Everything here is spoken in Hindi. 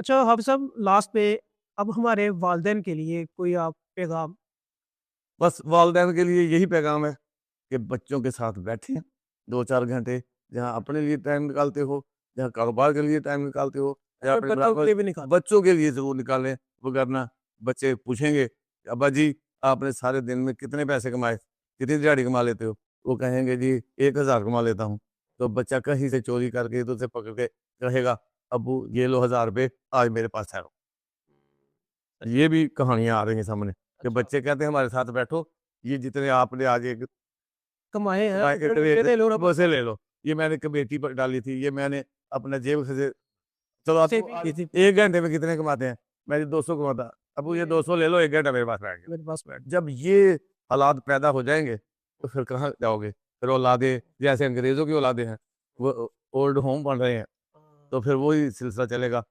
अच्छा हाफ़िज़ साहब लास्ट पे अब हमारे वालिदैन के लिए कोई आप पैगाम? बस वालिदैन के लिए यही पैगाम है कि बच्चों के साथ बैठें 2-4 घंटे, जहाँ अपने लिए टाइम निकालते हो, जहाँ कारोबार के लिए टाइम निकालते हो, या अपने अपने बच्चों के बराबर लिए भी निकालें। बच्चों के लिए ज़रूर निकालें। वरना बच्चे पूछेंगे, "अब्बा जी, आपने सारे दिन में कितने पैसे कमाए? कितनी दिहाड़ी कमा लेते हो?" वो कहेंगे, "जी, 1000 कमा लेता हूँ।" तो बच्चा कहीं से चोरी करके इधर से पकड़ के कहेगा, "अब्बू ये लो ₹1000 आज मेरे पास है।" ये भी कहानियाँ आ रही हैं सामने कि अच्छा, बच्चे कहते हैं हमारे साथ बैठो, ये जितने आपने आज एक कमाए हैं कमाए उतने इतने मुझसे ले लो ना मुझसे बदमाश। ले लो, ये मैंने कमेटी पर डाली थी, ये मैंने अपना जेब से चलो आप सेविंग की थी। 1 घंटे में कितने कमाते हैं? मैं जी 200 कमाता, अबू ये ये 200 ले लो 1 घंटा मेरे पास बैठ गया। मेरे पास बैठ जब ये हालात पैदा हो जाएँगे, तो फिर कहाँ जाओगे? फिर औलादें जैसे अंग्रेज़ों की औलादें हैं, वो ओल्ड होम बन रहे हैं, हाँ। तो फिर वही सिलसिला चलेगा।